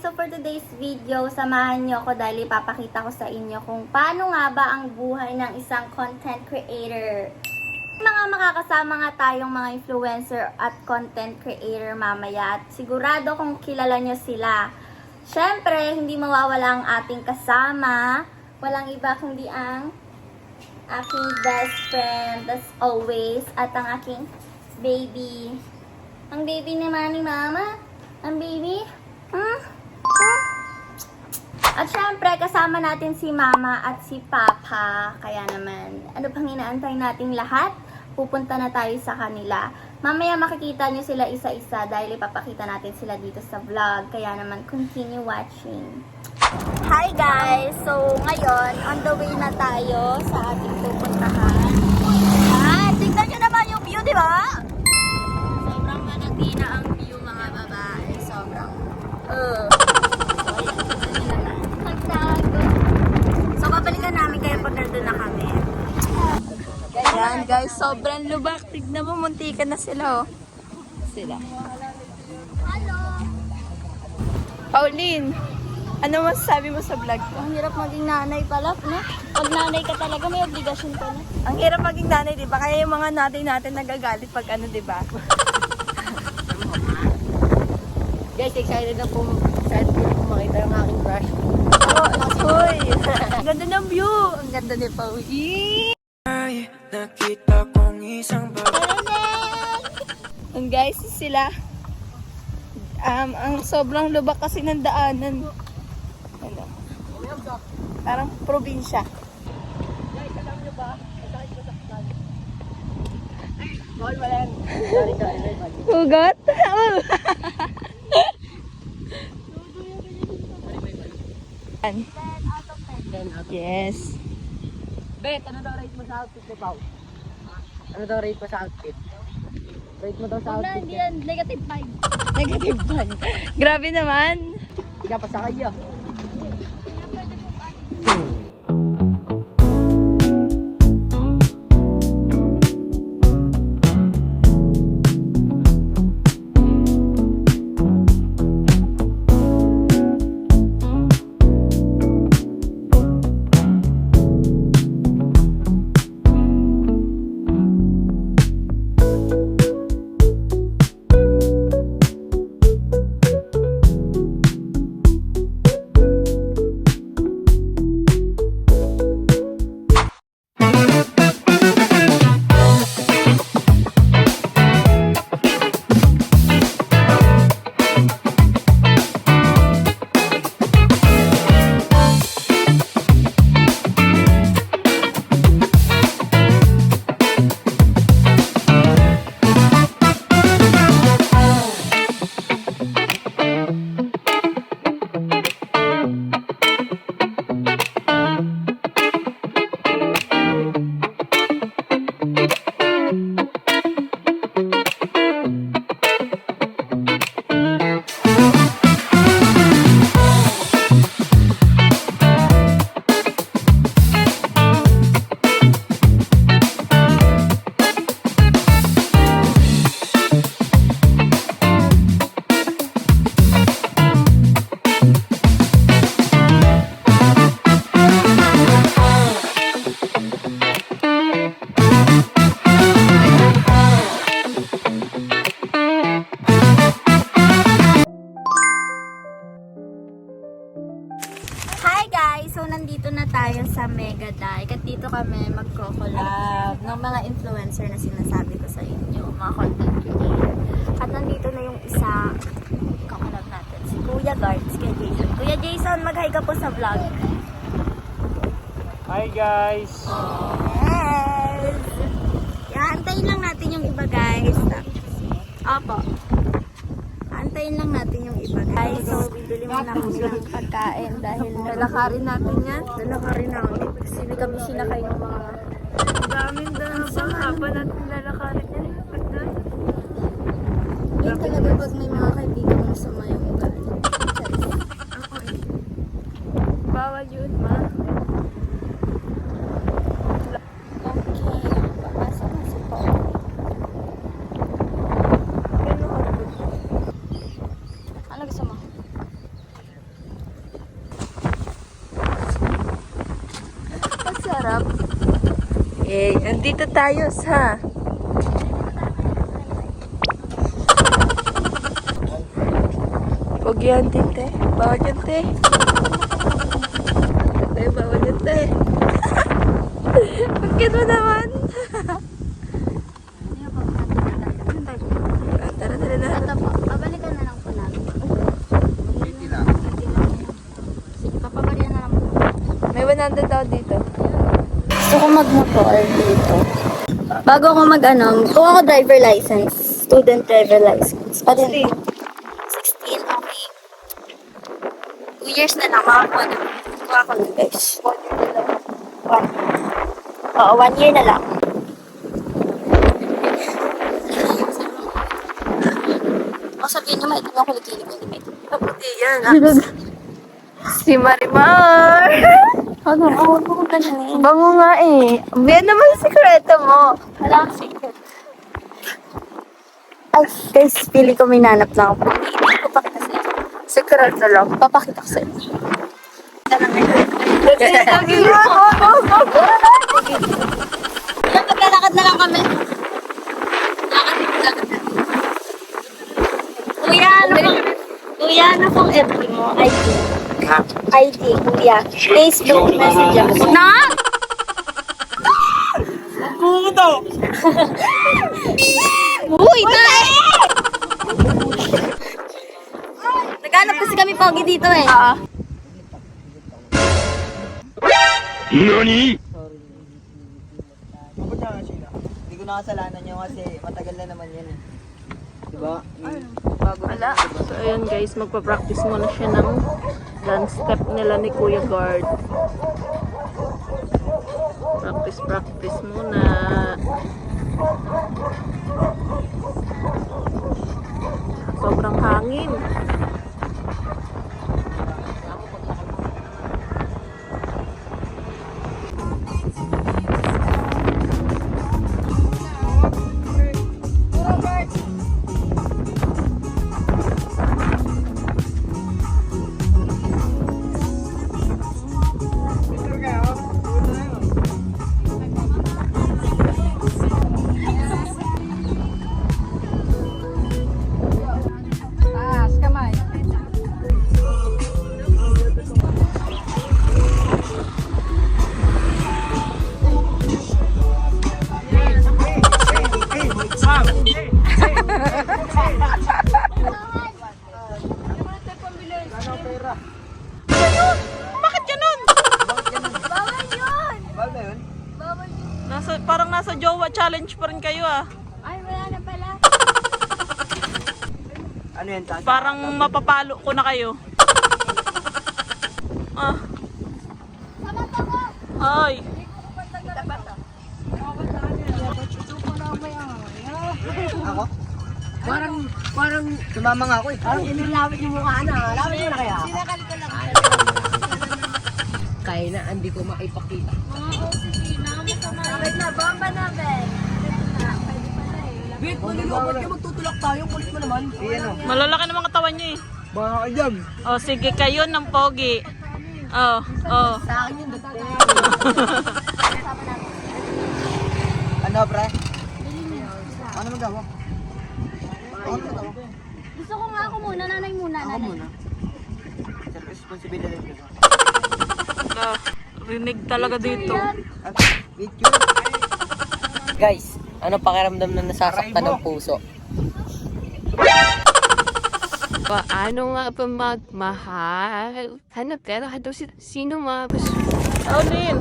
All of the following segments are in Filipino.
So for today's video, samahan nyo ako dahil ipapakita ko sa inyo kung paano nga ba ang buhay ng isang content creator. Mga makakasama nga tayong mga influencer at content creator mamaya at sigurado kung kilala nyo sila. Syempre, hindi mawawala ang ating kasama. Walang iba kundi ang aking best friend as always at ang aking baby. Ang baby naman ni mama. Ang baby. At syempre, kasama natin si mama at si papa. Kaya naman, ano pang inaantay nating lahat? Pupunta na tayo sa kanila. Mamaya makikita nyo sila isa-isa dahil ipapakita natin sila dito sa vlog. Kaya naman, continue watching. Hi guys! So, ngayon, on the way na tayo sa ating pupuntahan. Yan! Tignan nyo naman yung view, di ba? Sobrang managina ang view, mga babae. Sobrang, So, babalikan namin kayo pag nandun na kami. Yan guys, sobrang lubak. Tignan mo, muntikan na sila, oh. Sila. Hello! Pauline, ano masasabi mo sa vlog ko? Ang hirap maging nanay pala, no? Pag nanay ka talaga, may obligasyon ka na. Ang hirap maging nanay, di ba? Kaya yung mga nanay natin nagagalit pag ano, di ba? Guys, excited na po makita yung aking crush. Hoy! Ang ganda ng view! Ang ganda ni Pauline! Ay, nakita kong isang Ang guys, sila. Ang sobrang lubak kasi ng daanan. Ano? Parang probinsya. Guys, alam nyo ba? Masakit ko sa plan. Bawal ba yan? Sorry. Hugot? Yes. Bet, ano daw rate mo sa outfit mo, Pao? Ano daw rate mo sa outfit? Rate mo daw sa outfit. Hindi yan, negative 5. Negative 1. Grabe naman. Hindi ka pa sa kaya. Hi guys! So, nandito na tayo sa Mega Dike at dito kami magko-collab ng mga influencer na sinasabi ko sa inyo, mga content creator. At nandito na yung isa, kakolab natin, si Kuya Guards, kay Jason. Kuya Jason, mag-hi ka po sa vlog. Hi guys! Yes! Yan, antayin lang natin yung iba guys. Opo. Antayin lang natin yung iba guys. So, bibili muna kami ng pagkain dahil Lalakarin natin yan. lalakarin namin. Kasi kami sinakay ng mga Ang daming dahil haba natin lalakarin yan. yun talaga pag may mga kaibigan mo sa may ugali. Bawal yun, ma. Okay, papasok na si Paul. Ano gusto mo? Okay, andito tayo sa huwag yan, tite. Bawal yan, te. Te, bawal yan, te. Bakit mo naman? Tara, tara na. Ito po, pabalikan na lang po namin. Sige, papabalikan na lang po. May 100 daw dito. Gusto ko magmotor dito. Bago ako kung ako driver license, student driver license, pa din. 16, okay. 2 years na lang, makakuha na. Kuha ko na, guys. 1 year na lang. 1 year. Oo, 1 year na lang. O sabihin niyo, maitin ako kilig ko. Kaputi yan. Si Marimar. Huwag mo ganun. Bango nga eh. Yan naman yung sikreto mo. Wala akong secret. Ay, guys, pili ko may nanap lang ako. Hindi ko pakita sa inyo. Sikreto lang. Papakita ko sa inyo. Ito lang ngayon. Maglalakad na lang kami. Lakad na. Kuya, ano pong FB mo? ID, kuya. Facebook, Messenger. Na? Uy, tay! Naghanap kasi kami pogi dito eh. Hindi ko nakasalanan nyo kasi matagal na naman yan eh. Diba? Wala. So, ayun guys, magpa-practice muna siya ng dance step nila ni Kuya Guard. Practice muna. Sobrang hangin. Parang nasa jowa challenge pa rin kayo ah. Ay, wala na pala. Ano yan, Tata? Parang mapapalo ko na kayo. Ah. Ay. Ako? Parang sumama nga ako eh. Parang inilawit yung mukha na. Lawit mo na kaya? Sinakal ko lang. Kaya na, hindi ko maipakita. Sabay na, bomba na, Ben. Wait, malulobot ka, magtutulak tayo. Kulit mo naman. Iyan o. Malalaki ng mga katawan niyo eh. Baka ka dyan. Oh, sige kayo ng pogi. Oh, oh. Sa akin yung dati. Ano, pre? Ano magawa? Ano magawa? Gusto ko nga ako muna, nanay muna. Ako Nanay. muna. Sir, responsibility ko. Ah, rinig talaga dito. Wait, yun. Guys, ano pakiramdam na nasasaktan ng puso? Paano nga ba magmahal? Hanap pero sino Aulin.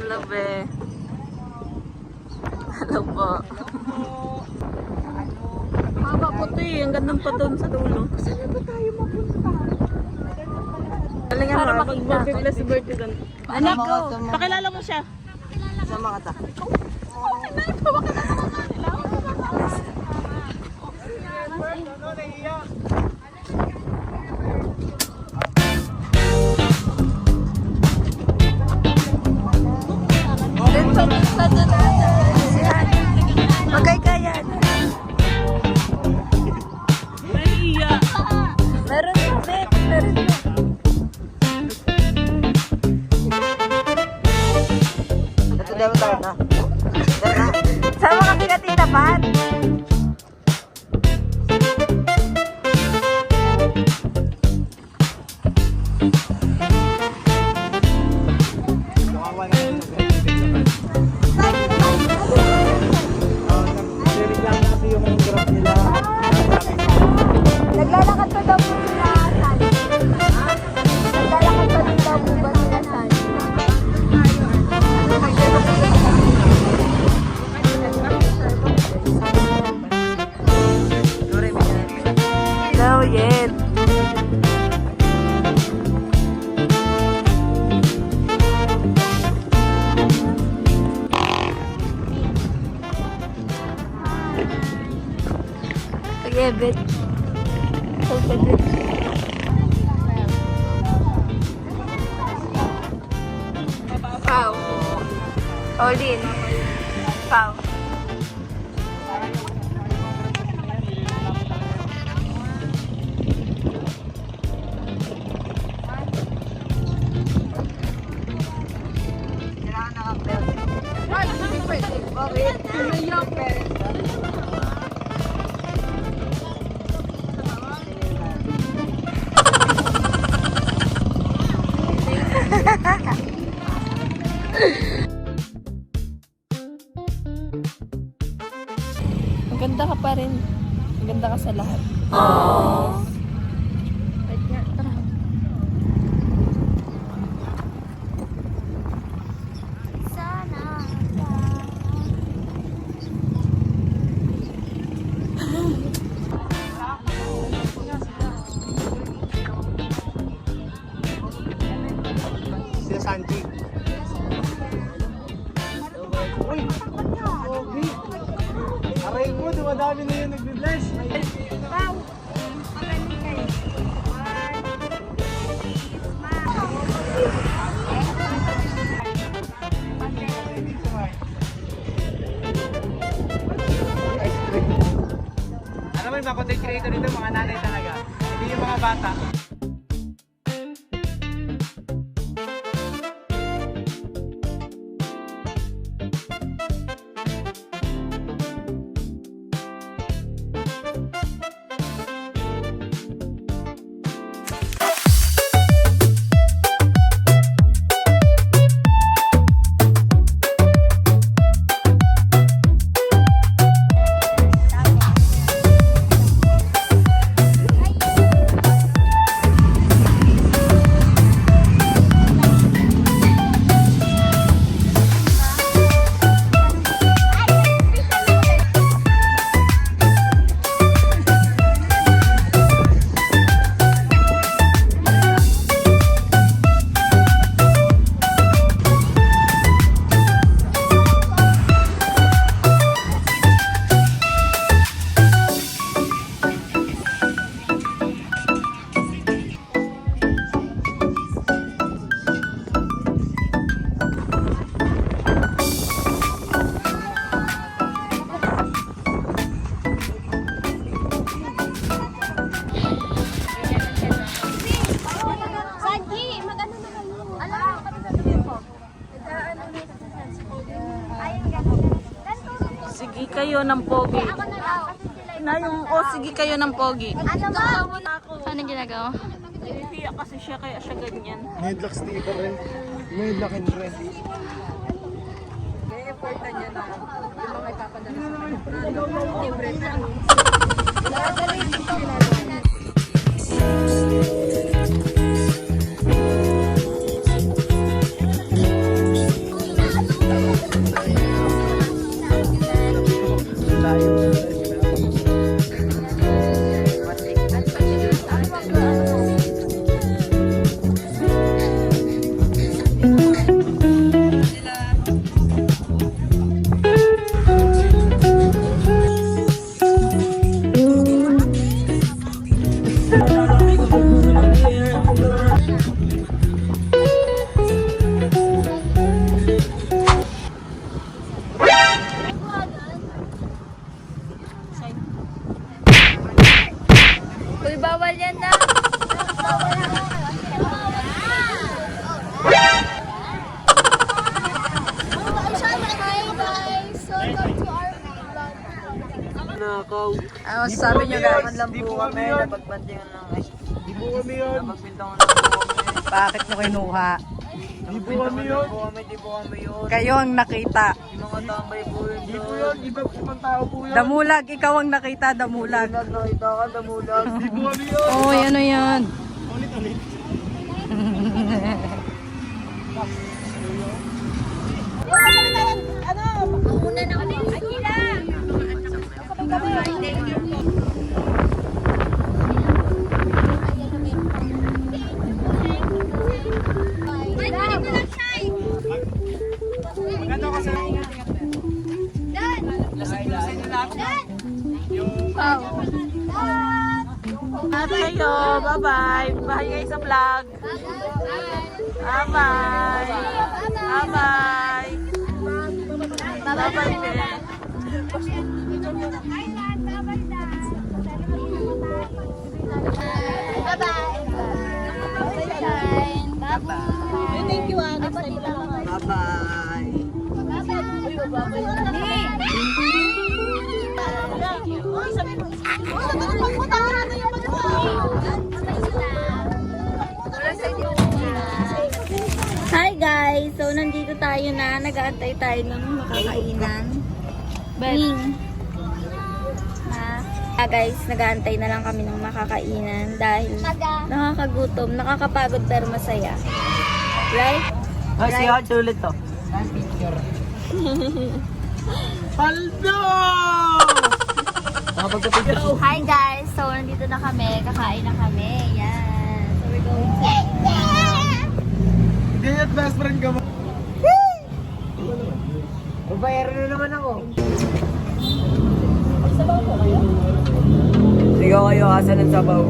Labe. Hello po. Haba puti. Ang gandang pa doon sa dulo. Saan ba tayo mapunta? Para mag-bibigla si Bertie doon. Anak ko. Pakilala mo siya. Sama ka ta. Yet. Pag-ebit. Pag-ebit. Pau. Pauline. Pau. Maganda ka pa rin. Maganda ka sa lahat. Wait nga, tara. Sana. Si Sanji. Uy! Pogi! Aray mo, dumadami na yung nagbe-bless. Alam mo yung mga content creator dito, mga nanay talaga. Hindi yung mga bata. Sige kayo ng pogi. Na yung, sige kayo ng pogi. Ano ba? Anong ginagawa? Nahihiya kasi siya, kaya siya ganyan. Medlock sticker rin. Medlock and red. Uy, bawal yan na. Ano sabi nyo naman lang po kami na pagbantingan ng ice. Di po kami yun. Napagbintangan lang po kami. Bakit nyo kinuha? Di po kami yun. Di po kami yun. Kayo ang nakita. Yung mga tambay po yun. Di po yun. Ibang tao po yun. Damulag, ikaw ang nakita, damulag. Nakita ka, damulag. Di po kami yun. Oo, ano yan? Ulit. Una na kami. Akila! Ingat kayo. Bye-bye. Bye kayo sa vlog. Bye-bye. Bye-bye. Bye-bye, be. Thank you, next time lang. Bye-bye. Hi guys! So, nandito tayo na. Nag-aantay tayo ng makakainan. Wing. Guys, nag-aantay na lang kami ng makakainan dahil nakakagutom, nakakapagod pero masaya. Right? Oh, si Hod, sulit to. Picture. Paldo! Pagka-picture. Hi guys! So, nandito na kami. Kakain na kami. Yan. So, we're going to... Hindi at best friend ka mo. Babayaro na naman ako. Sigaw kayo, asan ang sabaw?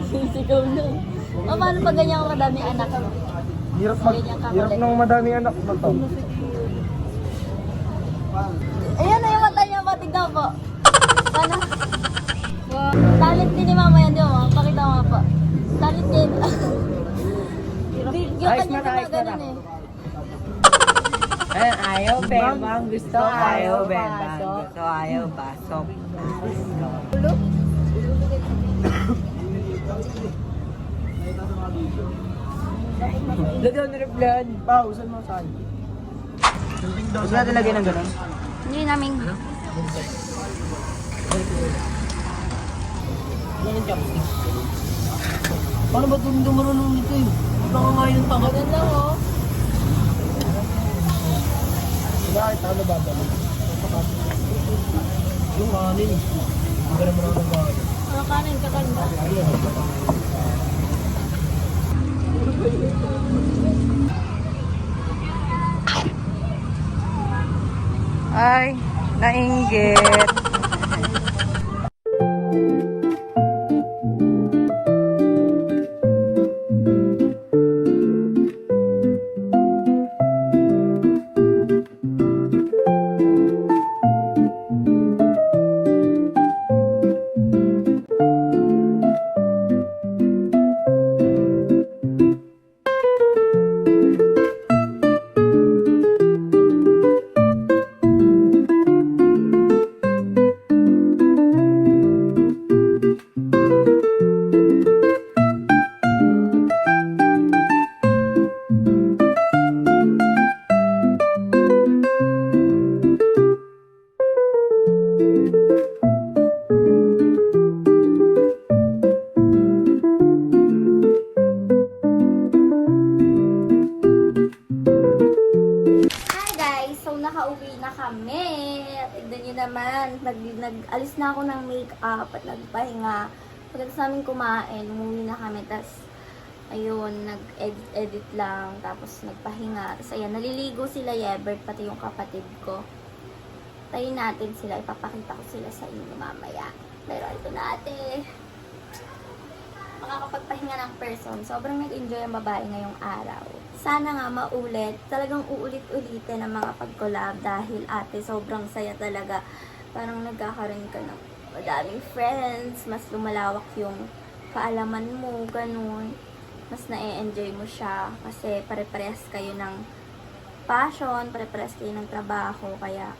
Sisigaw na. O, paano pag ganyan ako kadami anak mo? Hirap ng madami anak mo to. Ayan na yung mata niya. Tignan po. Paano? Wow. Talent din ni mama yan, di ba? Pakita mo nga po. Talent din. Yung kanya gumaganon eh. Ayaw, bembang. Gusto, ayaw, bembang. Gusto, ayaw, pasok. Lagaw na replan. Pausan mo saan? Huwag natin lagyan ng ganun. Hindi namin. Paano ba itong marunong nito eh? Ito nga ngayon ng tagal. Ganda mo. Bakit? Ano ba? Yung kanin. Hindi ka naman ako ng kanin. Ano kanin ka ganda? Ay, nainggit. Nakauwi na kami. Tignan nyo naman, nag-alis na ako ng makeup at nagpahinga. Pagkatapos namin kumain, umuwi na kami. Tapos, ayun, nag-edit lang. Tapos, nagpahinga. Tapos, ayan, naliligo sila, Yebert, pati yung kapatid ko. Tayo natin sila. Ipapakita ko sila sa inyo mamaya. Pero ito na ate. Makakapagpahinga ng person. Sobrang nag-enjoy ang babae ngayong araw. Sana nga maulit. Talagang uulit-ulitin ang mga pag-collab dahil ate, sobrang saya talaga. Parang nagkakaroon ka ng madaming friends, mas lumalawak yung kaalaman mo, ganun. Mas na-enjoy mo siya kasi pare-parehas kayo ng passion, pare-parehas kayo ng trabaho, kaya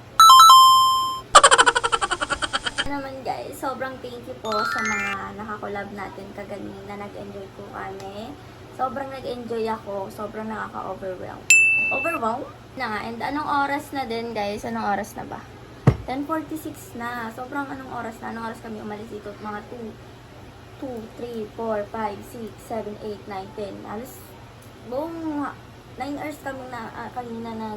naman guys, sobrang thank you po sa mga nakakolab natin kaganina. Nag-enjoy po kami. Sobrang nag-enjoy ako. Sobrang nakaka-overwhelm. Overwhelm? Na nga. And anong oras na din guys? Anong oras na ba? 10:46 na. Sobrang anong oras na? Anong oras kami umalis dito? Mga 2, 3, 4, 5, 6, 7, 8, 9, 10. Alas buong 9 hours kami na kanina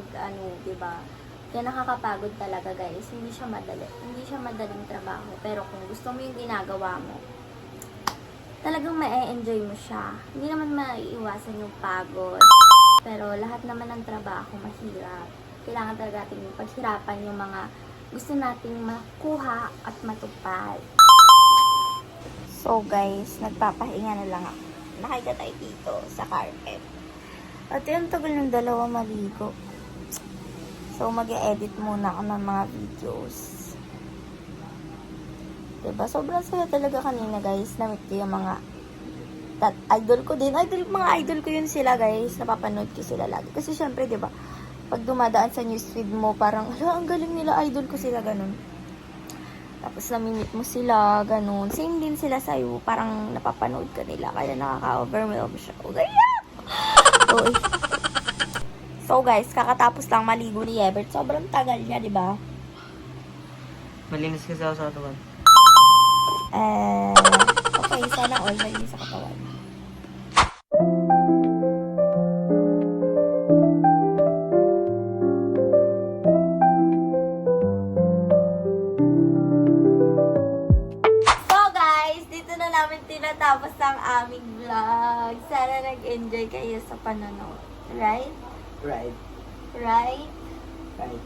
diba? Kaya nakakapagod talaga guys. Hindi siya madali. Hindi siya madaling trabaho. Pero kung gusto mo yung ginagawa mo, talagang ma-enjoy mo siya. Hindi naman maiiwasan yung pagod. Pero lahat naman ng trabaho mahirap. Kailangan talaga natin yung paghirapan yung mga gusto nating makuha at matupad. So guys, nagpapahinga na lang ako. Nakahiga tayo dito sa carpet. At yung tagal ng dalawa maligo. So mag-e-edit muna ako ng mga videos. Diba? Sobrang saya talaga kanina guys. Na-meet ko yung mga idol ko din. Mga idol ko yun sila guys. Napapanood ko sila lagi. Kasi syempre diba, pag dumadaan sa newsfeed mo, parang, ang galing nila, idol ko sila, ganun. Tapos namimit mo sila, ganun. Same din sila sa'yo, parang napapanood ka nila, kaya nakaka-overwhelm siya. Okay, So guys, kakatapos lang maligo ni Ebert. Sobrang tagal niya, di ba? Malinis kasi ako sa katawan. Okay, sana all malinis sa katawan. Namin tinatapos ang aming vlog. Sana nag-enjoy kayo sa panonood. Right? Right. Right? Right.